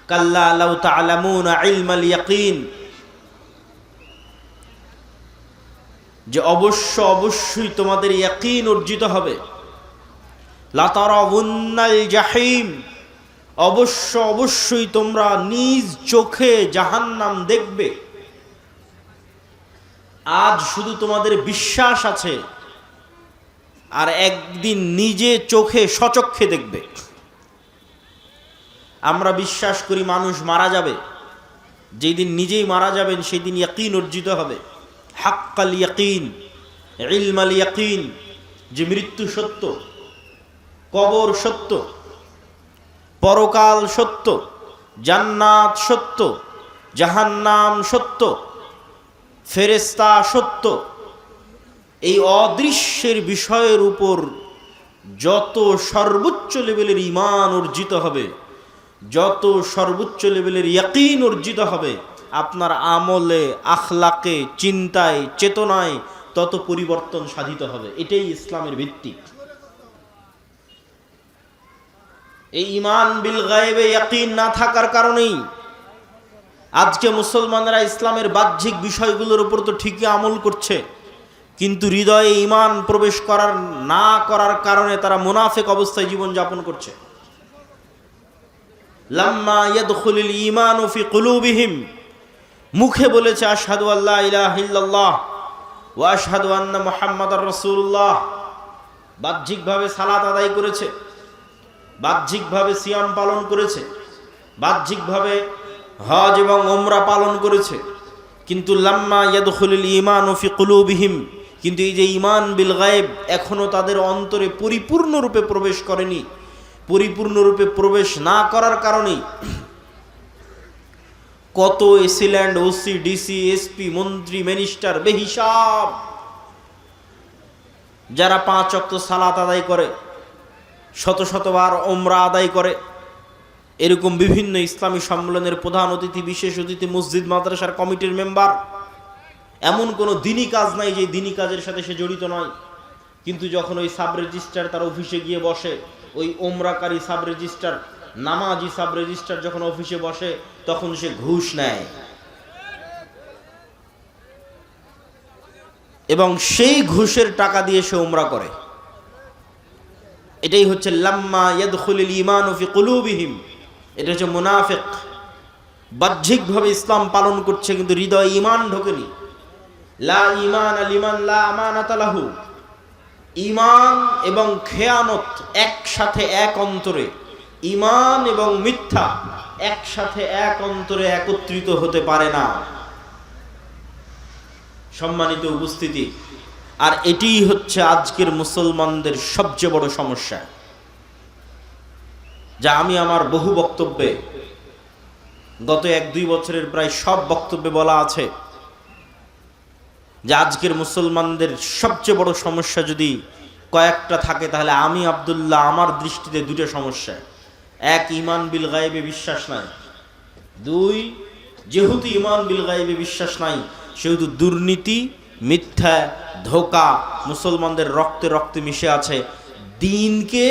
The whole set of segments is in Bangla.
কাল্লা লাউ তা'লামুনা ইলমাল ইয়াকিন, যে অবশ্যই তোমাদের ইয়াকিন অর্জিত হবে। লা তারাউন্নাল জাহিম, অবশ্যই তোমরা নিজ চোখে জাহান্নাম দেখবে। আজ শুধু তোমাদের বিশ্বাস আছে, আর একদিন নিজে চোখে সচক্ষে দেখবে। আমরা বিশ্বাস করি মানুষ মারা যাবে, যেই দিন নিজেই মারা যাবেন সেই দিন ইয়াকিন অর্জিত হবে। হাক্কাল ইয়াকিন, ইলমাল ইয়াকিন, যে মৃত্যু সত্য, কবর সত্য, পরকাল সত্য, জান্নাত সত্য, জাহান্নাম সত্য, ফেরেশতা সত্য। এই অদৃশ্যের বিষয়ের উপর যত সর্বোচ্চ লেভেলের ঈমান অর্জিত হবে, যত সর্বোচ্চ লেভেলের ইয়াকিন অর্জিত হবে, আপনার আমলে, আখলাকে, চিন্তায়, চেতনায় তত পরিবর্তন সাধিত হবে। এটাই ইসলামের ভিত্তি। এই ঈমান বিল গায়বে ইয়াকিন না থাকার কারণেই আজকে মুসলমানরা ইসলামের বাহ্যিক বিষয়গুলোর উপর তো ঠিকই আমল করছে, কিন্তু হৃদয়ে ঈমান প্রবেশ না করার কারণে তারা মুনাফিক অবস্থায় জীবন যাপন করছে। লাম্মা ইয়াদখুলুল ঈমানু ফি কুলুবিহিম, মুখে বলেছে আশহাদু আল্লা ইলাহা ইল্লাল্লাহ ওয়া আশহাদু আন্না মুহাম্মাদার রাসূলুল্লাহ, বাহ্যিকভাবে সালাত আদায় করেছে, বাহ্যিকভাবে সিয়াম পালন করেছে, বাহ্যিকভাবে হজ এবং উমরা পালন করেছে, কিন্তু লাম্মা ইয়াদখুলুল ঈমানু ফি কুলুবিহিম, কিন্তু এই যে ঈমান বিল গায়ব এখনো তাদের অন্তরে পরিপূর্ণরূপে প্রবেশ করেনি। পরিপূর্ণরূপে প্রবেশ না করার কারণেই কত এসিল্যান্ড, ওসি, ডিসি, এসপি, মন্ত্রী, মিনিস্টার বেহিসাব যারা 5 ওয়াক্ত সালাত আদায় করে, শতবার উমরা আদায় করে, এরকম বিভিন্ন ইসলামী সম্মেলনের প্রধান অতিথি, বিশেষ অতিথি, মসজিদ মাদ্রাসার কমিটির মেম্বার, এমন কোনো দিনই কাজ নাই যে দিনই কাজের সাথে সে জড়িত নয়। কিন্তু যখন ওই সাব রেজিস্ট্রার তার অফিসে গিয়ে বসে, ওই ওমরাকারী সাব রেজিস্ট্রার, নামাজি সাব রেজিস্ট্রার যখন অফিসে বসে, তখন সে ঘুষ নেয় এবং সেই ঘুষের টাকা দিয়ে সে উমরা করে। এটাই হচ্ছে লাম্মা ইয়াদখুলুল ঈমানু ফি কুলুবিহিম, এটা হচ্ছে মুনাফিক। বাহ্যিকভাবে ইসলাম পালন করছে কিন্তু হৃদয়ে ঈমান ঢোকেনি। লা ঈমান লিমান লা আমানাতা লাহু, ঈমান এবং খেয়ানত একসাথে এক অন্তরে, ঈমান এবং মিথ্যা একসাথে এক অন্তরে একত্রিত হতে পারে না। সম্মানিত উপস্থিতি, আর এটিই হচ্ছে আজকের মুসলমানদের সবচেয়ে বড় সমস্যা, যা আমি আমার বহু বক্তব্যে, গত 1-2 বছরের প্রায় সব বক্তব্যে বলা আছে, যে আজকের মুসলমানদের সবচেয়ে বড় সমস্যা যদি কয়েকটা থাকে তাহলে আমি আব্দুল্লাহ আমার দৃষ্টিতে 2টা সমস্যা। 1, ঈমান বিল গায়বে বিশ্বাস নাই। 2, যেহেতু ঈমান বিল গায়বে বিশ্বাস নাই সেহেতু দুর্নীতি, মিথ্যা, ধোঁকা মুসলমানদের রক্তে রক্তে মিশে আছে। দিনকে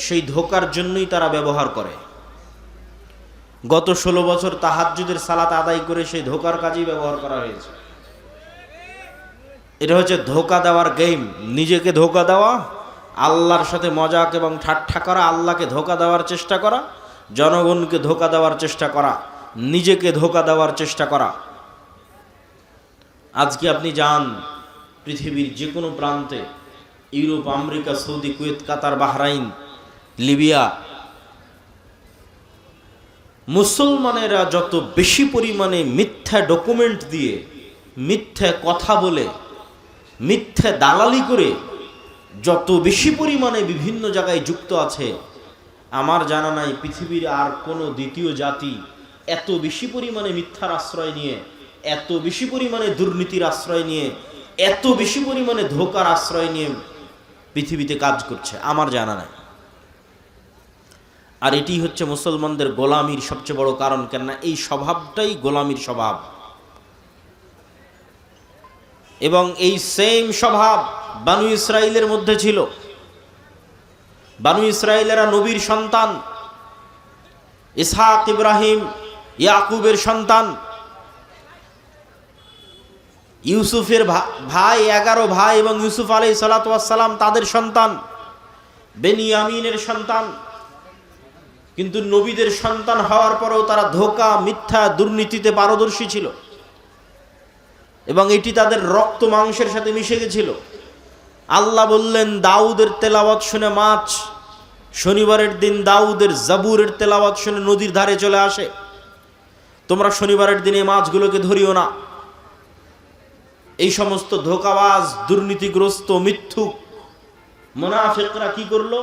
সেই ধোঁকার জন্যই তারা ব্যবহার করে। গত 16 বছর তাহাজ্জুদের সালাত আদায় করে সেই ধোঁকার কাজেই ব্যবহার করা হয়েছে। এটা হচ্ছে ধোঁকা দেওয়ার গেম। নিজেকে ধোঁকা দেওয়া, আল্লাহর সাথে মজাক এবং ঠাট্টা করা, আল্লাহকে ধোঁকা দেওয়ার চেষ্টা করা, জনগণকে ধোঁকা দেওয়ার চেষ্টা করা, নিজেকে ধোঁকা দেওয়ার চেষ্টা করা। আজকে আপনি যান পৃথিবীর যে কোনো প্রান্তে, ইউরোপ, আমেরিকা, সৌদি, কুয়েত, কাতার, বাহরাইন, লিবিয়া, মুসলমানেরা যত বেশি পরিমাণে মিথ্যা ডকুমেন্ট দিয়ে, মিথ্যা কথা বলে, মিথ্যা দালালি করে যত বেশি পরিমাণে বিভিন্ন জায়গায় যুক্ত আছে, আমার জানা নাই পৃথিবীর আর কোনো দ্বিতীয় জাতি এত বেশি পরিমাণে মিথ্যার আশ্রয় নিয়ে, এত বেশি পরিমাণে দুর্নীতির আশ্রয় নিয়ে, এত বেশি পরিমাণে ধোঁকার আশ্রয় নিয়ে পৃথিবীতে কাজ করছে, আমার জানা নাই। আর এটি হচ্ছে মুসলমানদের গোলামির সবচেয়ে বড় কারণ। কেননা এই স্বভাবটাই গোলামির স্বভাব, এবং এই সেম স্বভাব বানু ইসরাইলের মধ্যে ছিল। বানু ইসরাইলেরা নবীর সন্তান, ইসহাক, ইব্রাহিম, ইয়াকুবের সন্তান, ইউসুফের ভাই, 11 ভাই এবং ইউসুফ আলাইহিস সালাতু ওয়াস সালাম তাদের সন্তান, বেনিয়ামিনের সন্তান। কিন্তু নবীদের সন্তান হওয়ার পরেও তারা ধোঁকা, মিথ্যা, দুর্নীতিতে পারদর্শী ছিল এবং এটি তাদের রক্ত মাংসের সাথে মিশে গেছিল। আল্লাহ বললেন, দাউদের তেলাওয়াত শুনে মাছ শনিবারের দিন দাউদের জাবুরের তেলাওয়াত শুনে নদীর ধারে চলে আসে, তোমরা শনিবারের দিনে মাছগুলোকে ধরিও না। এই সমস্ত ধোঁকাবাজ, দুর্নীতিগ্রস্ত, মিথ্যুক মুনাফিকরা কি করলো?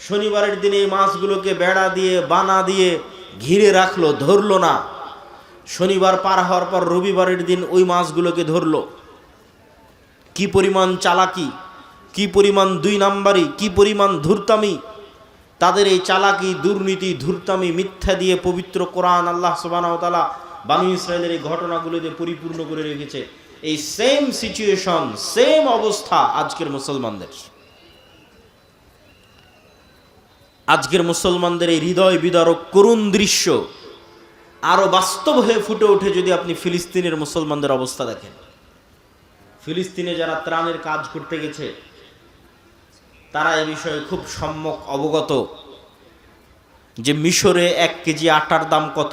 শনিবারের দিনে এই মাছগুলোকে বেড়া দিয়ে, বানা দিয়ে ঘিরে রাখলো, ধরলো না। শনিবার পার হওয়ার পর রবিবারের দিন ওই মাছগুলোকে ধরলো। কি পরিমাণ চালাকি, কি পরিমাণ 2 নাম্বারি, কি পরিমাণ ধূর্তামি! তাদের এই চালাকি, দুর্নীতি, ধূর্তামি, মিথ্যা দিয়ে পবিত্র কোরআন আল্লাহ সুবহানাহু ওয়া তাআলা বনী ইসরাইলের এই ঘটনাগুলো দিয়ে পরিপূর্ণ করে রেখেছে। এই সেম সিচুয়েশন, সেম অবস্থা আজকের মুসলমানদের। আজকের মুসলমানদের এই হৃদয় বিদারক করুণ দৃশ্য আরো বাস্তব হয়ে ফুটে ওঠে যদি আপনি ফিলিস্তিনের মুসলমানদের অবস্থা দেখেন। ফিলিস্তিনে যারা ত্রাণের কাজ করতে গেছে তারা এ বিষয়ে খুব সম্যক অবগত যে মিশরে 1 কেজি আটার দাম কত,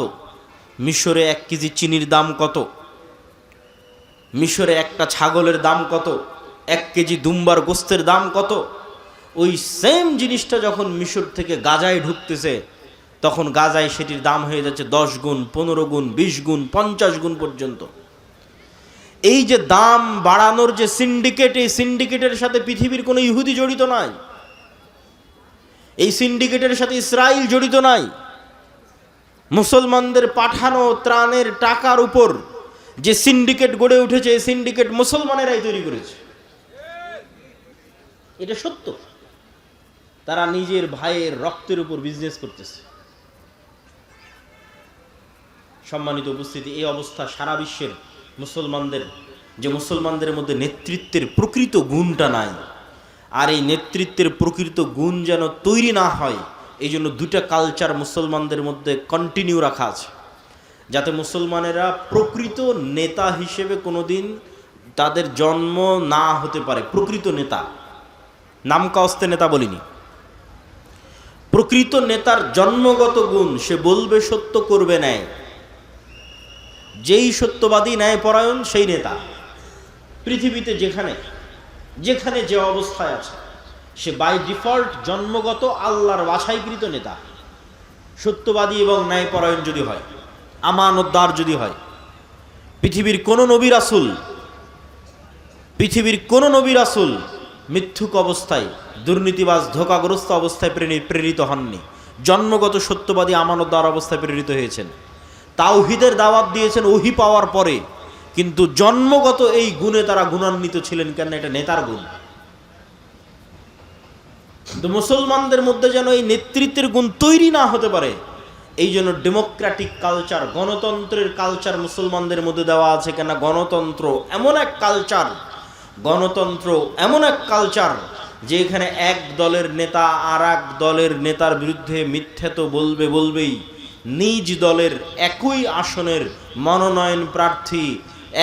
মিশরে 1 কেজি চিনির দাম কত, মিশরে একটা ছাগলের দাম কত, 1 কেজি দুম্বার গোস্তের দাম কত। ওই সেম জিনিসটা যখন মিশর থেকে গাজায় ঢুকতেছে তখন গাজায় সেটির দাম হয়ে যাচ্ছে 10 গুণ, 15 গুণ, 20 গুণ, 50 গুণ পর্যন্ত। এই যে দাম বাড়ানোর যে সিন্ডিকেট, এই সিন্ডিকেটের সাথে পৃথিবীর কোনো ইহুদি জড়িত নাই, এই সিন্ডিকেটের সাথে ইসরায়েল জড়িত নাই। মুসলমানদের পাঠানো ত্রাণের টাকার উপর যে সিন্ডিকেট গড়ে উঠেছে, এই সিন্ডিকেট মুসলমানেরাই তৈরি করেছে। এটা সত্য। তারা নিজের ভাইয়ের রক্তের উপর বিজনেস করতেছে। সম্মানিত উপস্থিতি, এই অবস্থা সারা বিশ্বের মুসলমানদের, যে মুসলমানদের মধ্যে নেতৃত্বের প্রকৃত গুণটা নাই, আর এই নেতৃত্বের প্রকৃত গুণ যেন তৈরি না হয় এই জন্য 2টা কালচার মুসলমানদের মধ্যে কন্টিনিউ রাখা আছে, যাতে মুসলমানেরা প্রকৃত নেতা হিসেবে কোনোদিন তাদের জন্ম না হতে পারে। প্রকৃত নেতা, নামকাওস্তে নেতা বলিনি, প্রকৃত নেতার জন্মগত গুণ, সে বলবে সত্য, করবে ন্যায়। যেই সত্যবাদী, ন্যায়পরায়ণ, সেই নেতা। পৃথিবীতে যেখানে যেখানে যে অবস্থায় আছে সে বাই ডিফল্ট জন্মগত আল্লাহর বাছাইকৃত নেতা, সত্যবাদী এবং ন্যায়পরায়ণ যদি হয়, আমানতদার যদি হয়। পৃথিবীর কোনো নবী রাসূল মিথ্যুক অবস্থায়, দুর্নীতিবাজ, ধোঁকাগ্রস্ত অবস্থায় প্রেরিত হননি। জন্মগত সত্যবাদী, আমানতদার অবস্থায় প্রেরিত হয়েছেন। তাওহীদের দাওয়াত দিয়েছেন ওহী পাওয়ার পরে, কিন্তু জন্মগত এই গুণে তারা গুণান্বিত ছিলেন। কেন? এটা নেতার গুণ। কিন্তু মুসলমানদের মধ্যে যেন এই নেতৃত্বের গুণ তৈরি না হতে পারে, এই জন্য ডেমোক্রেটিক কালচার, গণতন্ত্রের কালচার মুসলমানদের মধ্যে দেওয়া আছে। কেন? গণতন্ত্র এমন এক কালচার যে এখানে এক দলের নেতা আর এক দলের নেতার বিরুদ্ধে মিথ্যা তো বলবেই। নিজ দলের একই আসনের মনোনয়ন প্রার্থী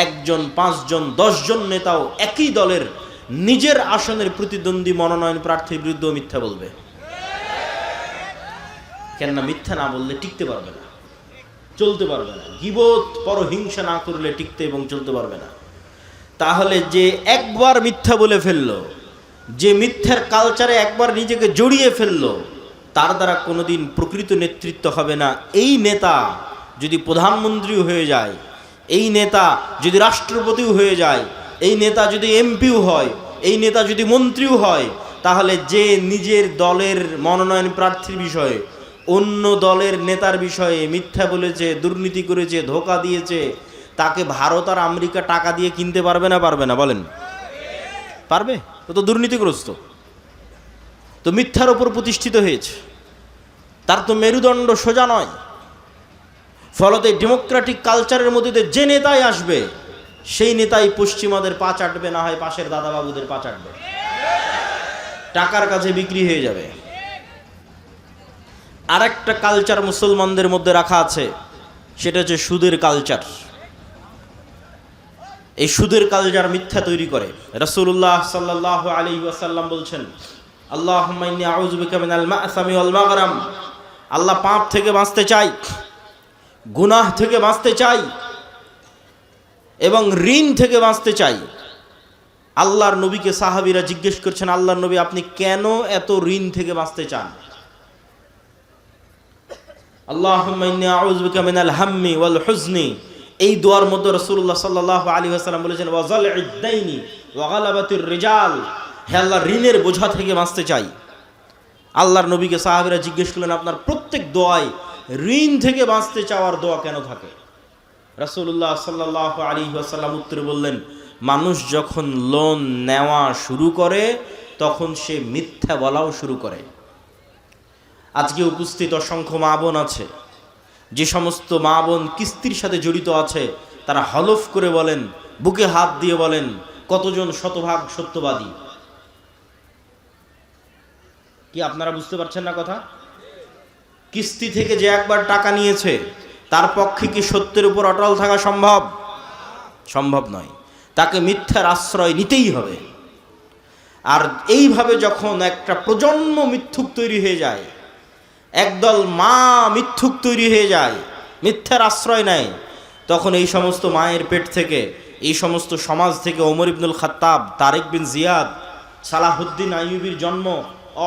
1 জন, 5 জন, 10 জন নেতাও একই দলের নিজের আসনের প্রতিদ্বন্দ্বী মনোনয়ন প্রার্থীর বিরুদ্ধে মিথ্যা বলবে। কেন না? মিথ্যা না বললে টিকতে পারবে না, চলতে পারবে না। গীবত, পরহিংসা না করলে টিকতে এবং চলতে পারবে না। তাহলে যে একবার মিথ্যা বলে ফেললো, যে মিথ্যার কালচারে একবার নিজেকে জড়িয়ে ফেললো, তার দ্বারা কোনোদিন প্রকৃত নেতৃত্ব হবে না। এই নেতা যদি প্রধানমন্ত্রীও হয়ে যায়, এই নেতা যদি রাষ্ট্রপতিও হয়ে যায়, এই নেতা যদি এমপিও হয়, এই নেতা যদি মন্ত্রীও হয়, তাহলে যে নিজের দলের মনোনয়ন প্রার্থীর বিষয়ে অন্য দলের নেতার বিষয়ে মিথ্যা বলেছে, দুর্নীতি করেছে, ধোঁকা দিয়েছে, তাকে ভারত আর আমেরিকা টাকা দিয়ে কিনতে পারবে না? বলেন, পারবে? ও তো দুর্নীতিগ্রস্ত, তো মিথ্যার ওপর প্রতিষ্ঠিত হয়েছে, তার তো মেরুদণ্ড সোজা নয়। ফলতে ডেমোক্রেটিক কালচারের মধ্যে যে নেতাই আসবে, সেই নেতাই পশ্চিমাদের পা চাটবে, না হয় পাশের দাদাবাবুদের পা চাটবে, টাকার কাছে বিক্রি হয়ে যাবে। আর একটা কালচার মুসলমানদের মধ্যে রাখা আছে, সেটা হচ্ছে সুদের কালচার। এই সুদের কালচার মিথ্যা তৈরি করে। রাসূলুল্লাহ সাল্লাল্লাহু আলাইহি ওয়াসাল্লাম বলছেন, আল্লাহুম্মা ইন্নী আউযু বিকা মিনাল মা'সামি ওয়াল মাগরাম। আল্লাহ পাপ থেকে বাঁচতে চাই, গুনাহ থেকে বাঁচতে চাই এবং ঋণ থেকে বাঁচতে চাই। আল্লাহর নবীকে সাহাবীরা জিজ্ঞেস করছেন, আল্লাহর নবী আপনি কেন এত ঋণ থেকে বাঁচতে চান? আল্লাহুম্মা ইন্নী আউযু বিকা মিনাল হাম্মি ওয়াল হুজনি। এই দোয়ার মধ্যে রাসূলুল্লাহ সাল্লাল্লাহু আলাইহি ওয়াসাল্লাম বলেছেন, ওয়া যালঈদ দাইনি ওয়া গালাবাতির রিজাল। হে আল্লাহ, ঋণের বোঝা থেকে বাঁচতে চাই। আল্লাহর নবীকে সাহাবীরা জিজ্ঞেস করলেন, আপনার প্রত্যেক দোয়ায় ঋণ থেকে বাঁচতে চাওয়ার দোয়া কেন থাকে? রাসূলুল্লাহ সাল্লাল্লাহু আলাইহি ওয়াসাল্লাম উত্তরে বললেন, মানুষ যখন লোন নেওয়া শুরু করে তখন সে মিথ্যা বলাও শুরু করে। আজকে উপস্থিত অসংখ্য মা বোন আছে, যে সমস্ত মা বোন কিস্তির সাথে জড়িত আছে তারা হলফ করে বলেন, বুকে হাত দিয়ে বলেন, কতজন শতভাগ সত্যবাদী? কি আপনারা বুঝতে পারছেন না কথা? কিস্তি থেকে যে একবার টাকা নিয়েছে তার পক্ষে কি সত্যের উপর অটল থাকা সম্ভব? সম্ভব নয়। তাকে মিথ্যার আশ্রয় নিতেই হবে। আর এইভাবে যখন একটা প্রজন্ম মিথ্যুক তৈরি হয়ে যায়, একদল মা মিথ্যুক তৈরি হয়ে যায়, মিথ্যার আশ্রয় নেয়, তখন এই সমস্ত মায়ের পেট থেকে, এই সমস্ত সমাজ থেকে ওমর ইবনুল খাত্তাব, তারেক বিন জিয়াদ, সালাহুদ্দিন আইয়ুবীর জন্ম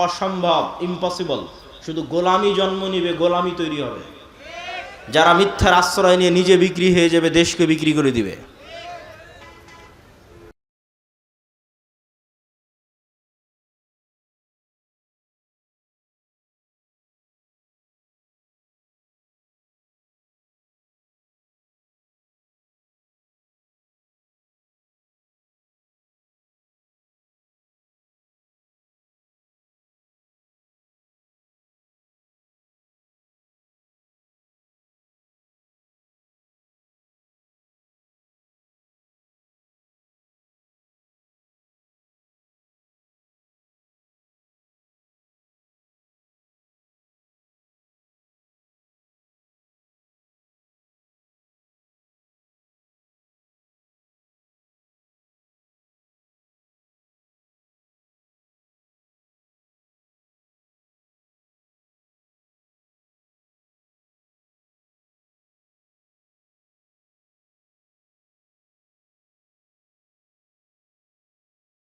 অসম্ভব, ইম্পসিবল। শুধু গোলামি জন্ম নিবে, গোলামি তৈরি হবে। যারা মিথ্যার আশ্রয় নিয়ে নিজে বিক্রি হয়ে যাবে, দেশকে বিক্রি করে দিবে।